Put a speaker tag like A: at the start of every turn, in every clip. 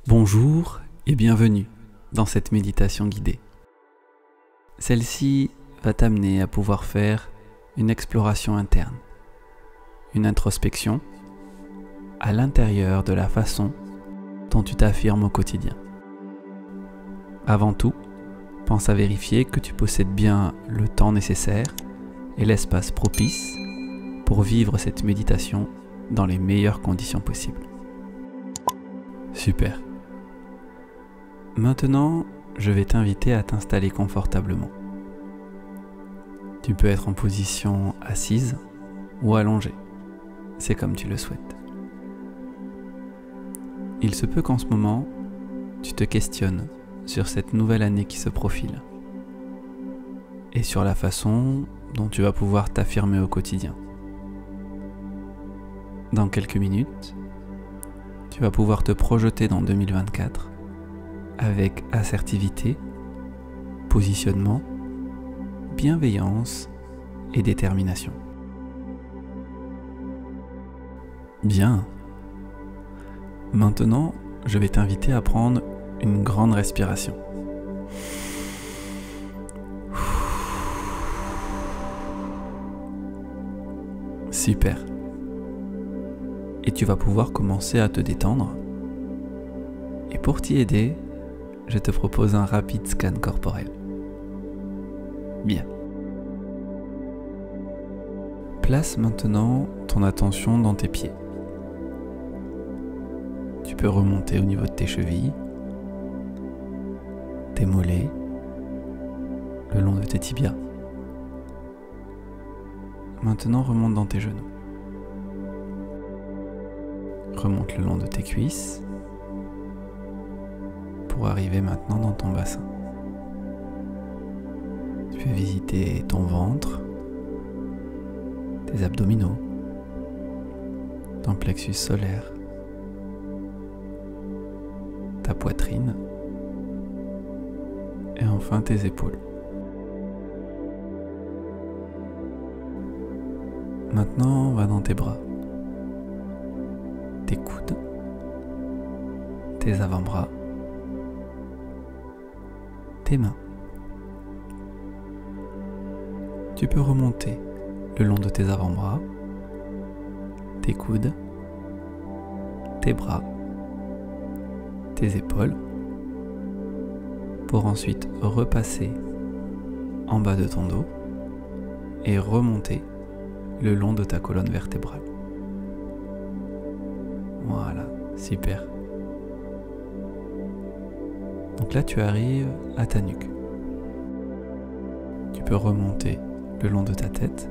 A: Bonjour et bienvenue dans cette méditation guidée. Celle-ci va t'amener à pouvoir faire une exploration interne, une introspection à l'intérieur de la façon dont tu t'affirmes au quotidien. Avant tout, pense à vérifier que tu possèdes bien le temps nécessaire et l'espace propice pour vivre cette méditation dans les meilleures conditions possibles. Super. Maintenant, je vais t'inviter à t'installer confortablement. Tu peux être en position assise ou allongée, c'est comme tu le souhaites. Il se peut qu'en ce moment, tu te questionnes sur cette nouvelle année qui se profile et sur la façon dont tu vas pouvoir t'affirmer au quotidien. Dans quelques minutes, tu vas pouvoir te projeter dans 2024 avec assertivité, positionnement, bienveillance et détermination. Bien. Maintenant, je vais t'inviter à prendre une grande respiration. Super. Et tu vas pouvoir commencer à te détendre. Et pour t'y aider, je te propose un rapide scan corporel. Bien. Place maintenant ton attention dans tes pieds. Tu peux remonter au niveau de tes chevilles, tes mollets, le long de tes tibias. Maintenant, remonte dans tes genoux. Remonte le long de tes cuisses pour arriver maintenant dans ton bassin. Tu peux visiter ton ventre, tes abdominaux, ton plexus solaire, ta poitrine et enfin tes épaules. Maintenant, on va dans tes bras, tes coudes, tes avant-bras, tes mains. Tu peux remonter le long de tes avant-bras, tes coudes, tes bras, tes épaules, pour ensuite repasser en bas de ton dos et remonter le long de ta colonne vertébrale. Voilà, super. Donc là, tu arrives à ta nuque. Tu peux remonter le long de ta tête,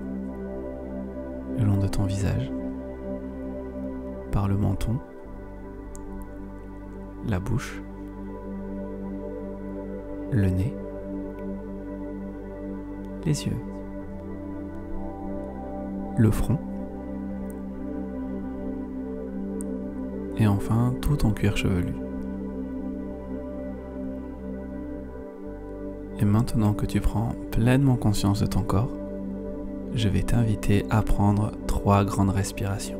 A: le long de ton visage, par le menton, la bouche, le nez, les yeux, le front, et enfin tout ton cuir chevelu. Et maintenant que tu prends pleinement conscience de ton corps, je vais t'inviter à prendre 3 grandes respirations.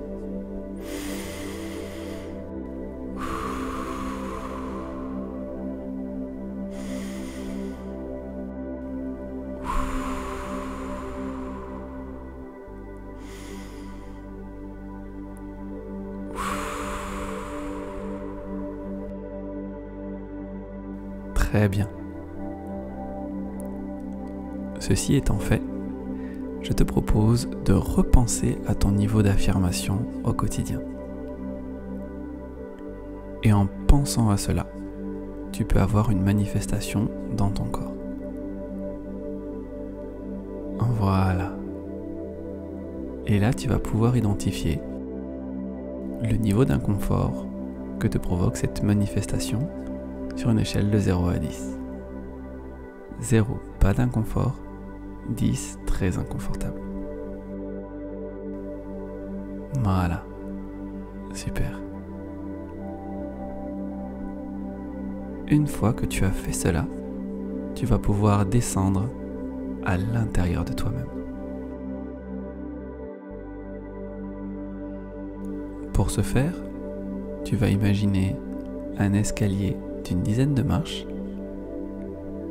A: Très bien. Ceci étant fait, je te propose de repenser à ton niveau d'affirmation au quotidien. Et en pensant à cela, tu peux avoir une manifestation dans ton corps. Voilà. Et là, tu vas pouvoir identifier le niveau d'inconfort que te provoque cette manifestation sur une échelle de 0 à 10. 0, pas d'inconfort. 10, très inconfortable. Voilà. Super. Une fois que tu as fait cela, tu vas pouvoir descendre à l'intérieur de toi-même. Pour ce faire, tu vas imaginer un escalier d'une dizaine de marches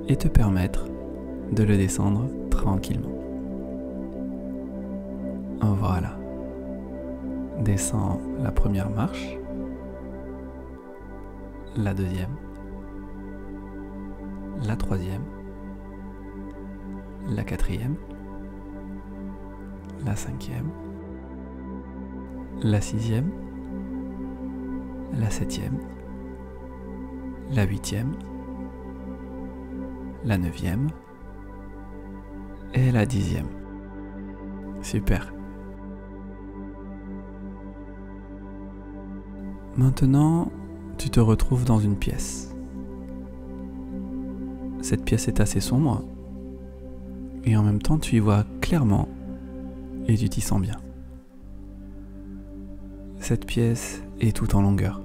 A: et te permettre de le descendre tranquillement. Voilà. Descends la première marche, la deuxième, la troisième, la quatrième, la cinquième, la sixième, la septième, la huitième, la neuvième et la dixième. Super. Maintenant, tu te retrouves dans une pièce. Cette pièce est assez sombre et en même temps tu y vois clairement et tu t'y sens bien. Cette pièce est tout en longueur.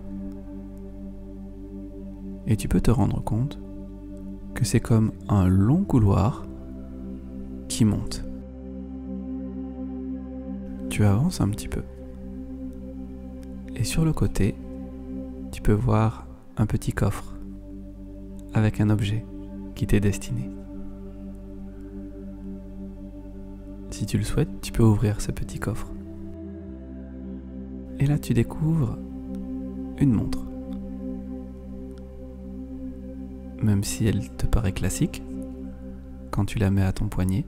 A: Et tu peux te rendre compte que c'est comme un long couloir qui monte. Tu avances un petit peu. Et sur le côté, tu peux voir un petit coffre avec un objet qui t'est destiné. Si tu le souhaites, tu peux ouvrir ce petit coffre. Et là, tu découvres une montre. Même si elle te paraît classique, quand tu la mets à ton poignet,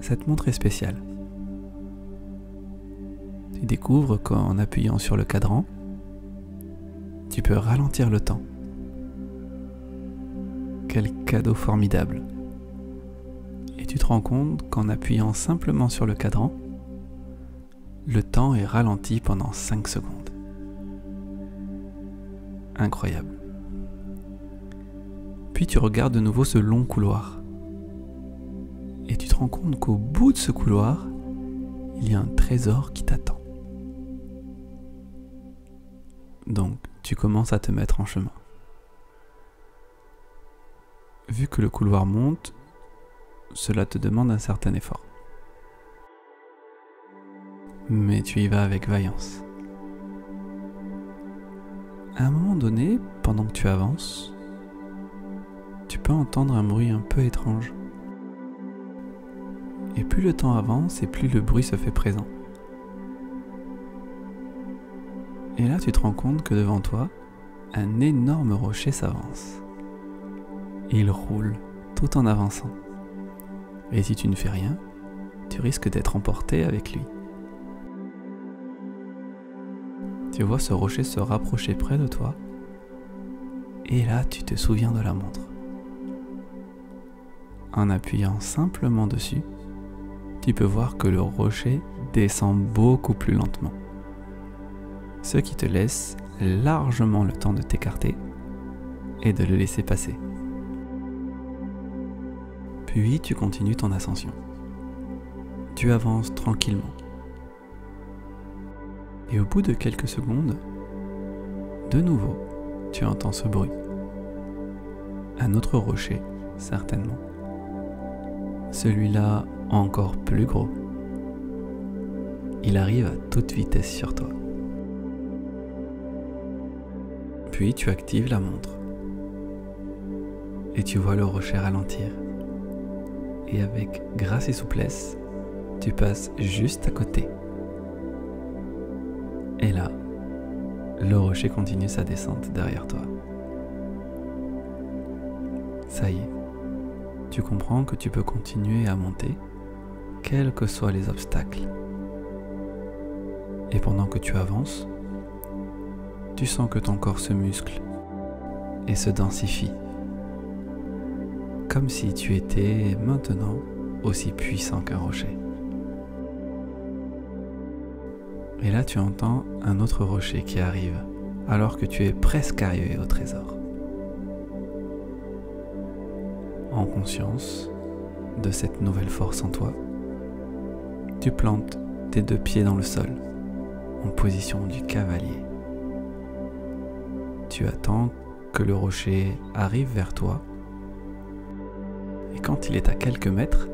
A: cette montre est spéciale. Tu découvres qu'en appuyant sur le cadran, tu peux ralentir le temps. Quel cadeau formidable! Et tu te rends compte qu'en appuyant simplement sur le cadran, le temps est ralenti pendant 5 secondes. Incroyable. Puis tu regardes de nouveau ce long couloir. Et tu te rends compte qu'au bout de ce couloir, il y a un trésor qui t'attend. Donc, tu commences à te mettre en chemin. Vu que le couloir monte, cela te demande un certain effort. Mais tu y vas avec vaillance. À un moment donné, pendant que tu avances, tu peux entendre un bruit un peu étrange. Et plus le temps avance et plus le bruit se fait présent. Et là, tu te rends compte que devant toi, un énorme rocher s'avance. Il roule tout en avançant. Et si tu ne fais rien, tu risques d'être emporté avec lui. Tu vois ce rocher se rapprocher près de toi. Et là, tu te souviens de la montre. En appuyant simplement dessus, tu peux voir que le rocher descend beaucoup plus lentement. Ce qui te laisse largement le temps de t'écarter et de le laisser passer. Puis tu continues ton ascension. Tu avances tranquillement. Et au bout de quelques secondes, de nouveau, tu entends ce bruit. Un autre rocher, certainement. Celui-là encore plus gros. Il arrive à toute vitesse sur toi. Puis tu actives la montre. Et tu vois le rocher ralentir. Et avec grâce et souplesse, tu passes juste à côté. Et là, le rocher continue sa descente derrière toi. Ça y est, tu comprends que tu peux continuer à monter, quels que soient les obstacles. Et pendant que tu avances, tu sens que ton corps se muscle et se densifie, comme si tu étais maintenant aussi puissant qu'un rocher. Et là, tu entends un autre rocher qui arrive, alors que tu es presque arrivé au trésor. En conscience de cette nouvelle force en toi, tu plantes tes 2 pieds dans le sol, en position du cavalier. Tu attends que le rocher arrive vers toi, et quand il est à quelques mètres,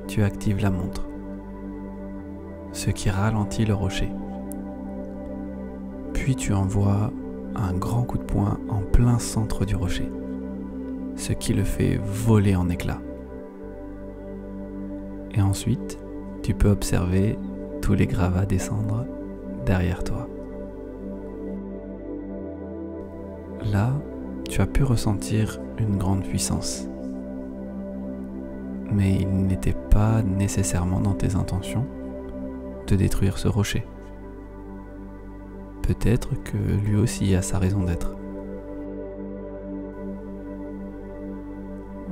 A: tu actives la montre, ce qui ralentit le rocher. Puis tu envoies un grand coup de poing en plein centre du rocher, ce qui le fait voler en éclats. Et ensuite, tu peux observer tous les gravats descendre derrière toi. Là, tu as pu ressentir une grande puissance. Mais il n'était pas nécessairement dans tes intentions de détruire ce rocher. Peut-être que lui aussi a sa raison d'être.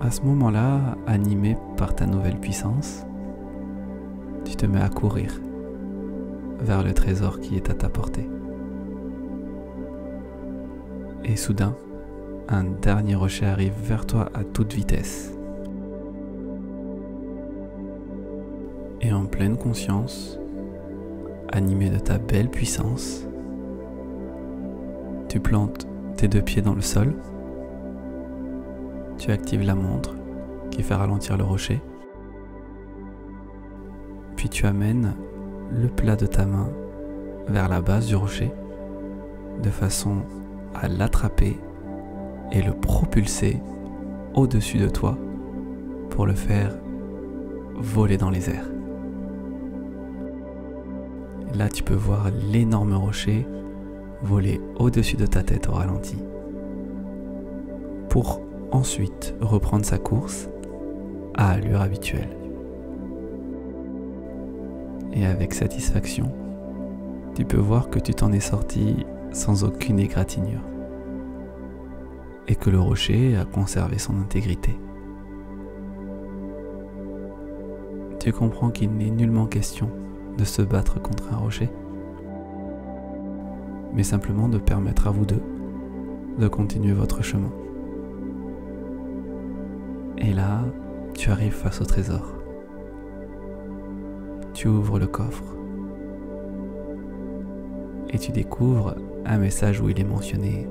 A: À ce moment-là, animé par ta nouvelle puissance, tu te mets à courir vers le trésor qui est à ta portée. Et soudain, un dernier rocher arrive vers toi à toute vitesse. Et en pleine conscience, animé de ta belle puissance, tu plantes tes 2 pieds dans le sol, tu actives la montre qui fait ralentir le rocher, puis tu amènes le plat de ta main vers la base du rocher de façon à l'attraper et le propulser au-dessus de toi pour le faire voler dans les airs. Là, tu peux voir l'énorme rocher voler au-dessus de ta tête au ralenti, pour ensuite reprendre sa course à allure habituelle. Et avec satisfaction, tu peux voir que tu t'en es sorti sans aucune égratignure et que le rocher a conservé son intégrité. Tu comprends qu'il n'est nullement question de se battre contre un rocher, mais simplement de permettre à vous deux de continuer votre chemin. Et là, tu arrives face au trésor. Tu ouvres le coffre et tu découvres un message où il est mentionné: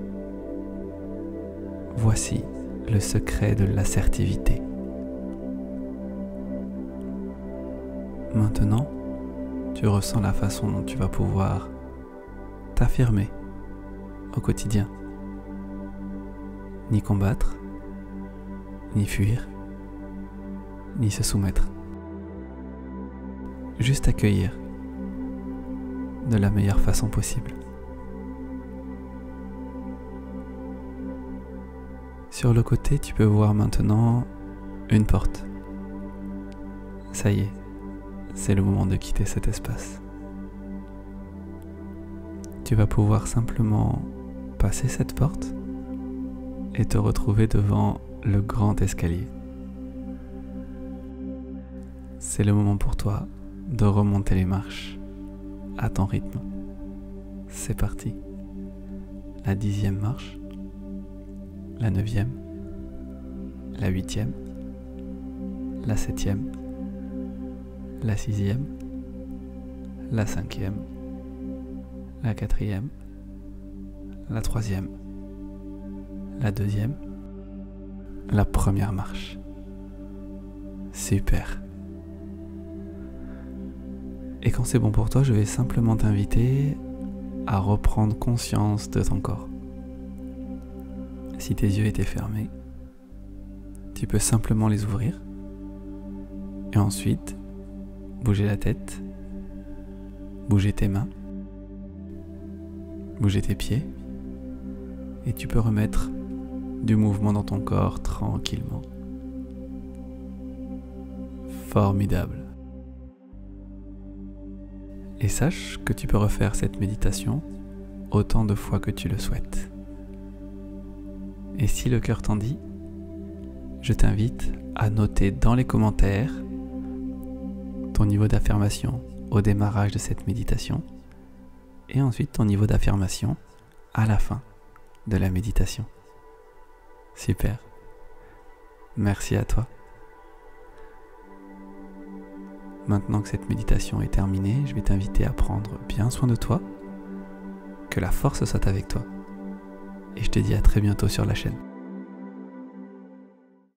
A: voici le secret de l'assertivité. Maintenant, tu ressens la façon dont tu vas pouvoir t'affirmer au quotidien. Ni combattre, ni fuir, ni se soumettre. Juste accueillir de la meilleure façon possible. Sur le côté, tu peux voir maintenant une porte. Ça y est, c'est le moment de quitter cet espace. Tu vas pouvoir simplement passer cette porte et te retrouver devant le grand escalier. C'est le moment pour toi de remonter les marches à ton rythme. C'est parti. La 10e marche, la 9e, la 8e, la 7e, la 6e, la 5e, la 4e, la 3e, la 2e, la première marche. Super. Et quand c'est bon pour toi, je vais simplement t'inviter à reprendre conscience de ton corps. Si tes yeux étaient fermés, tu peux simplement les ouvrir et ensuite bouger la tête, bouger tes mains, bouger tes pieds, et tu peux remettre du mouvement dans ton corps tranquillement. Formidable. Et sache que tu peux refaire cette méditation autant de fois que tu le souhaites. Et si le cœur t'en dit, je t'invite à noter dans les commentaires ton niveau d'affirmation au démarrage de cette méditation et ensuite ton niveau d'affirmation à la fin de la méditation. Super. Merci à toi. Maintenant que cette méditation est terminée, je vais t'inviter à prendre bien soin de toi, que la force soit avec toi. Et je te dis à très bientôt sur la chaîne.